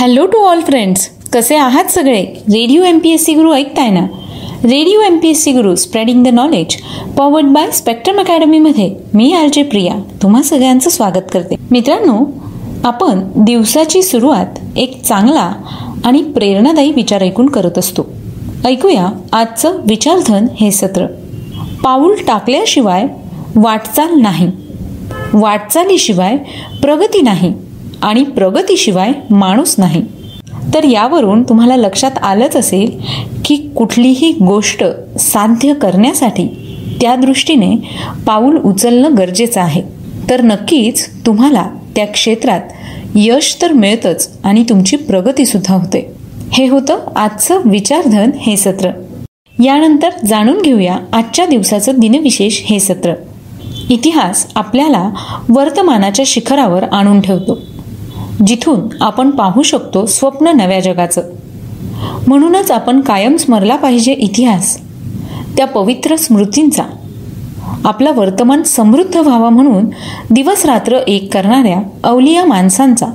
Hello to all friends, कसे आहात सगळे? रेडिओ MPSC गुरु ऐकताय ना? Radio MPSC Guru spreading the knowledge powered by Spectrum अकॅडमीमध्ये मी RJ प्रिया तुम्हा सगळ्यांचं स्वागत करते. मित्रांनो, आपण दिवसाची सुरुवात एक चांगला आणि प्रेरणादायी विचार ऐकून करत असतो. ऐकूया आजचं विचारधन हे सत्र. पाऊल टाकल्याशिवाय वाटचाल नाही, वाटचालीशिवाय प्रगती नाही आणि प्रगतीशिवाय माणूस नाही. तर यावरून तुम्हाला लक्षात आलंच असेल की कुठलीही गोष्ट साध्य करण्यासाठी त्या दृष्टीने पाऊल उचलणं गरजेचं आहे. तर नक्कीच तुम्हाला त्या क्षेत्रात यश तर मिळतंच आणि तुमची प्रगतीसुद्धा होते. हे होतं आजचं विचारधन हे सत्र. यानंतर जाणून घेऊया आजच्या दिवसाचं दिनविशेष हे सत्र. इतिहास आपल्याला वर्तमानाच्या शिखरावर आणून ठेवतो, जिथून आपण पाहू शकतो स्वप्न नव्या जगाचं. म्हणूनच आपण कायम स्मरला पाहिजे इतिहास, त्या पवित्र स्मृतींचा. आपला वर्तमान समृद्ध व्हावा म्हणून दिवस रात्र एक करणाऱ्या अवलिया माणसांचा,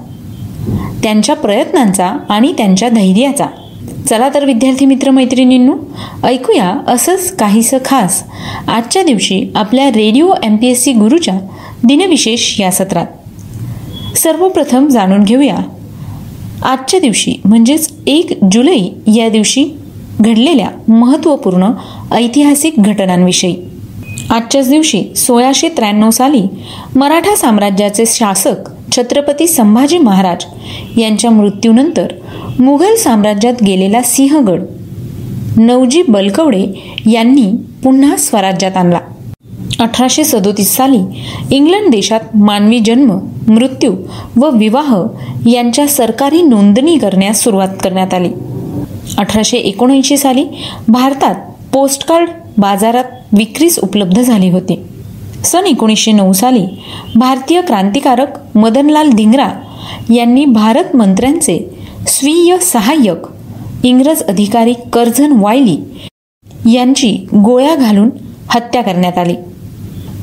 त्यांच्या प्रयत्नांचा आणि त्यांच्या धैर्याचा. चला तर विद्यार्थी मित्र मैत्रिणींनो, ऐकूया असंच काहीसं खास आजच्या दिवशी आपल्या रेडिओ MPSC गुरुच्या दिनविशेष या सत्रात. सर्वप्रथम जाणून घेऊया आजच्या दिवशी म्हणजेच 1 जुलै या दिवशी घडलेल्या महत्त्वपूर्ण ऐतिहासिक घटनांविषयी. आजच्याच दिवशी 1693 साली मराठा साम्राज्याचे शासक छत्रपती संभाजी महाराज यांच्या मृत्यूनंतर मुघल साम्राज्यात गेलेला सिंहगड नवजी बलकवडे यांनी पुन्हा स्वराज्यात आणला. 1837 साली इंग्लंड देशात मानवी जन्म, मृत्यू व विवाह यांच्या सरकारी नोंदणी करण्यास सुरुवात करण्यात आली. 1879 साली भारतात पोस्टकार्ड बाजारात विक्रीस उपलब्ध झाली होती. सन 1909 साली भारतीय क्रांतिकारक मदनलाल धिंगरा यांनी भारत मंत्र्यांचे स्वीय सहाय्यक इंग्रज अधिकारी कर्झन वायली यांची गोळ्या घालून हत्या करण्यात आली.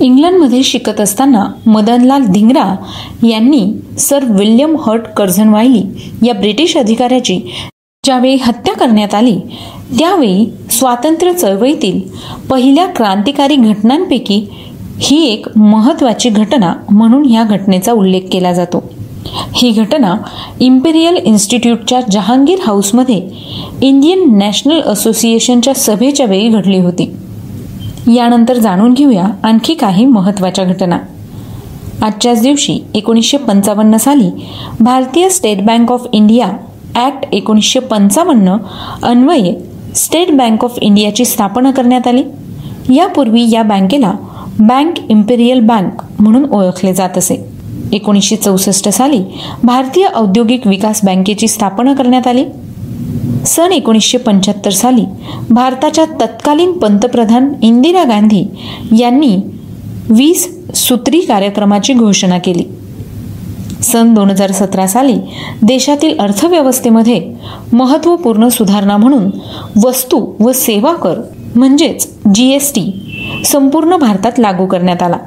इंग्लंडमध्ये शिकत असताना मदनलाल धिंगरा यांनी सर विल्यम हर्ट कर्झन वायली या ब्रिटिश अधिकाऱ्याची ज्यावेळी हत्या करण्यात आली, त्यावेळी स्वातंत्र्य चळवळीतील पहिल्या क्रांतिकारी घटनांपैकी ही एक महत्त्वाची घटना म्हणून या घटनेचा उल्लेख केला जातो. ही घटना इम्पेरियल इन्स्टिट्यूटच्या जहांगीर हाऊसमध्ये इंडियन नॅशनल असोसिएशनच्या सभेच्या वेळी घडली होती. यानंतर जाणून घेऊया आणखी काही महत्त्वाच्या घटना. आजच्याच दिवशी 1955 साली भारतीय State Bank of India Act 1955 अन्वये स्टेट बँक ऑफ इंडियाची स्थापना करण्यात आली. यापूर्वी या बँकेला बँक इम्पेरियल बँक म्हणून ओळखले जात असे. 1964 साली भारतीय औद्योगिक विकास बँकेची स्थापना करण्यात आली. सन 1975 साली भारताच्या तत्कालीन पंतप्रधान इंदिरा गांधी यांनी 20 सूत्री कार्यक्रमाची घोषणा केली. सन 2017 साली देशातील अर्थव्यवस्थेमध्ये महत्त्वपूर्ण सुधारणा म्हणून वस्तू व सेवा कर म्हणजेच GST संपूर्ण भारतात लागू करण्यात आला.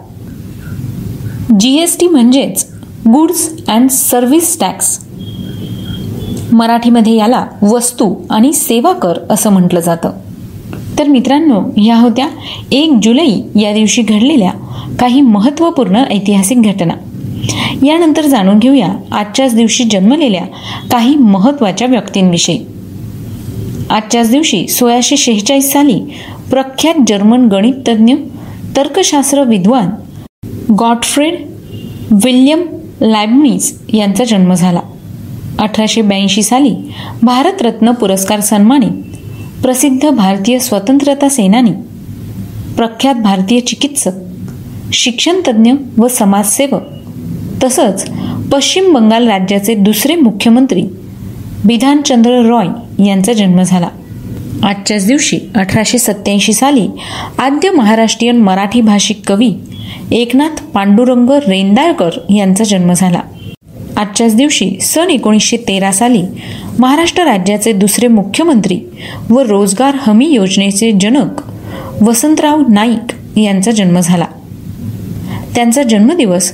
GST म्हणजेच गुड्स अँड सर्व्हिस टॅक्स. मराठीमध्ये याला वस्तू आणि सेवा कर असं म्हटलं जातं. तर मित्रांनो, या होत्या 1 जुलै या दिवशी घडलेल्या काही महत्त्वपूर्ण ऐतिहासिक घटना. यानंतर जाणून घेऊया आजच्याच दिवशी जन्मलेल्या काही महत्त्वाच्या व्यक्तींविषयी. आजच्याच दिवशी 1646 साली प्रख्यात जर्मन गणिततज्ञ, तर्कशास्त्र विद्वान गॉटफ्रीड विल्यम लायब्निज यांचा जन्म झाला. 1882 साली भारतरत्न पुरस्कार सन्मानित प्रसिद्ध भारतीय स्वतंत्रता सेनानी, प्रख्यात भारतीय चिकित्सक, शिक्षणतज्ञ व समाजसेवक तसंच पश्चिम बंगाल राज्याचे दुसरे मुख्यमंत्री बिधानचंद्र रॉय यांचा जन्म झाला. आजच्याच दिवशी 1887 साली आद्य महाराष्ट्रीयन मराठी भाषिक कवी एकनाथ पांडुरंग रेंदाळकर यांचा जन्म झाला. आजच्याच दिवशी सन 1913 साली महाराष्ट्र राज्याचे दुसरे मुख्यमंत्री व रोजगार हमी योजनेचे जनक वसंतराव नाईक यांचा जन्म झाला. त्यांचा जन्मदिवस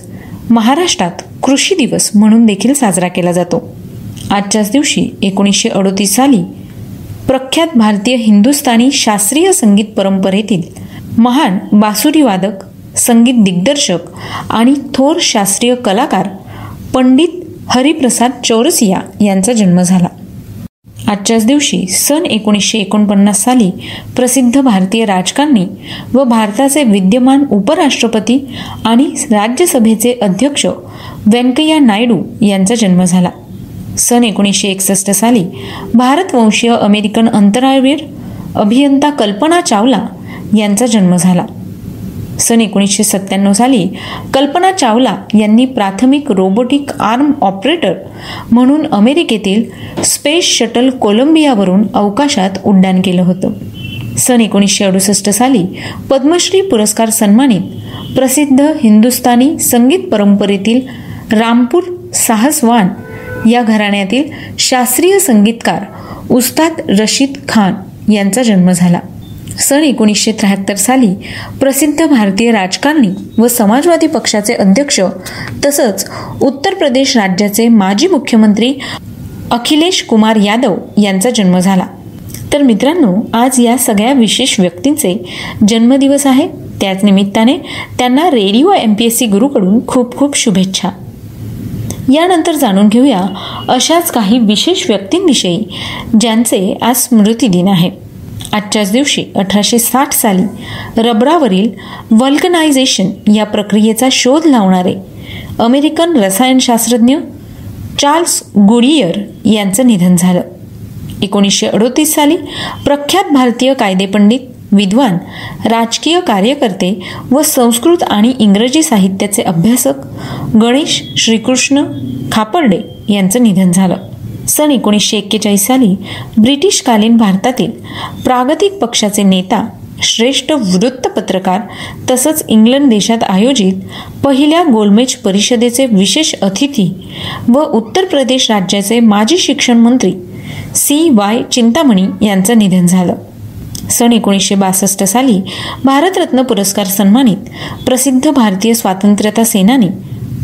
महाराष्ट्रात कृषी दिवस म्हणून देखील साजरा केला जातो. आजच्याच दिवशी 1938 साली प्रख्यात भारतीय हिंदुस्थानी शास्त्रीय संगीत परंपरेतील महान बासुरीवादक, संगीत दिग्दर्शक आणि थोर शास्त्रीय कलाकार पंडित हरिप्रसाद चौरसिया यांचा जन्म झाला. आजच्याच दिवशी सन 1949 साली प्रसिद्ध भारतीय राजकारणी व भारताचे विद्यमान उपराष्ट्रपती आणि राज्यसभेचे अध्यक्ष व्यंकय्या नायडू यांचा जन्म झाला. सन 1961 साली भारतवंशीय अमेरिकन अंतराळवीर अभियंता कल्पना चावला यांचा जन्म झाला. सन 1997 साली कल्पना चावला यांनी प्राथमिक रोबोटिक आर्म ऑपरेटर म्हणून अमेरिकेतील स्पेस शटल कोलंबियावरून अवकाशात उड्डाण केलं होतं. सन 1968 साली पद्मश्री पुरस्कार सन्मानित प्रसिद्ध हिंदुस्थानी संगीत परंपरेतील रामपूर साहसवान या घराण्यातील शास्त्रीय संगीतकार उस्ताद रशीद खान यांचा जन्म झाला. सन 1973 साली प्रसिद्ध भारतीय राजकारणी व समाजवादी पक्षाचे अध्यक्ष तसंच उत्तर प्रदेश राज्याचे माजी मुख्यमंत्री अखिलेश कुमार यादव यांचा जन्म झाला. तर मित्रांनो, आज या सगळ्या विशेष व्यक्तींचे जन्मदिवस आहे. त्याच निमित्ताने त्यांना रेडिओ MPSC गुरुकडून खूप खूप शुभेच्छा. यानंतर जाणून घेऊया अशाच काही विशेष व्यक्तींविषयी ज्यांचे आज स्मृतिदिन आहे. आजच्याच दिवशी 1860 साली रबरावरील व्हल्कनायझेशन या प्रक्रियेचा शोध लावणारे अमेरिकन रसायनशास्त्रज्ञ चार्ल्स गुडियर यांचं निधन झालं. 1938 साली प्रख्यात भारतीय कायदेपंडित, विद्वान, राजकीय कार्यकर्ते व संस्कृत आणि इंग्रजी साहित्याचे अभ्यासक गणेश श्रीकृष्ण खापर्डे यांचं निधन झालं. सन 1941 साली ब्रिटिशकालीन भारतातील प्रागतिक पक्षाचे नेता, श्रेष्ठ वृत्तपत्रकार तसंच इंग्लंड देशात आयोजित पहिल्या गोलमेज परिषदेचे विशेष अतिथी व उत्तर प्रदेश राज्याचे माजी शिक्षण मंत्री CY चिंतामणी यांचं निधन झालं. सन 1962 साली भारतरत्न पुरस्कार सन्मानित प्रसिद्ध भारतीय स्वातंत्र्यता सेनानी,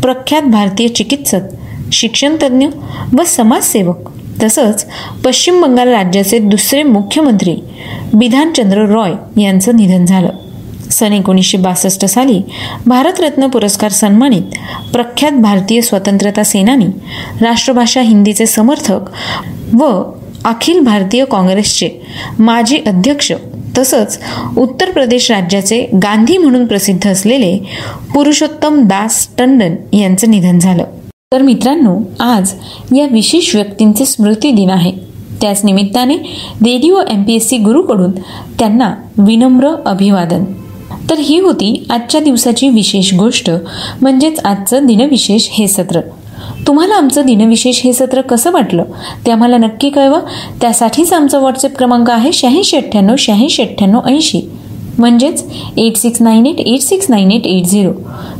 प्रख्यात भारतीय चिकित्सक, शिक्षणतज्ञ व समाजसेवक तसंच पश्चिम बंगाल राज्याचे दुसरे मुख्यमंत्री बिधानचंद्र रॉय यांचं निधन झालं. सन 1962 साली भारतरत्न पुरस्कार सन्मानित प्रख्यात भारतीय स्वतंत्रता सेनानी, राष्ट्रभाषा हिंदीचे समर्थक व अखिल भारतीय काँग्रेसचे माजी अध्यक्ष तसंच उत्तर प्रदेश राज्याचे गांधी म्हणून प्रसिद्ध असलेले पुरुषोत्तम दास टंडन यांचं निधन झालं. तर मित्रांनो, आज या विशेष व्यक्तींचे स्मृतिदिन आहे. त्याच निमित्ताने रेडिओ MPSC गुरुकडून त्यांना विनम्र अभिवादन. तर ही होती आजच्या दिवसाची विशेष गोष्ट, म्हणजेच आजचं दिनविशेष हे सत्र. तुम्हाला आमचं दिनविशेष हे सत्र कसं वाटलं ते आम्हाला नक्की कळवा. त्यासाठीच आमचा व्हॉट्सअप क्रमांक आहे 8698 म्हणजेच 8698869880.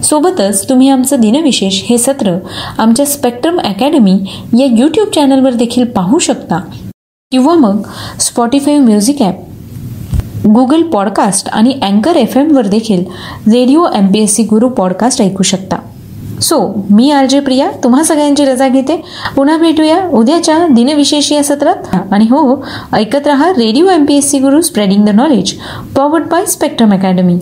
सोबतच तुम्ही आमचं दिनविशेष हे सत्र आमच्या स्पेक्ट्रम अकॅडमी या यूट्यूब चॅनलवर देखील पाहू शकता किंवा मग Spotify music app, Google podcast आणि अँकर FM वर देखील रेडिओ MPSC गुरु पॉडकास्ट ऐकू शकता. मी RJ प्रिया तुम्हा सगळ्यांची रजा घेते. पुन्हा भेटूया उद्याच्या दिनविशेष या सत्रात. आणि हो, ऐकत रहा radio MPSC Guru, spreading the knowledge, powered by spectrum academy.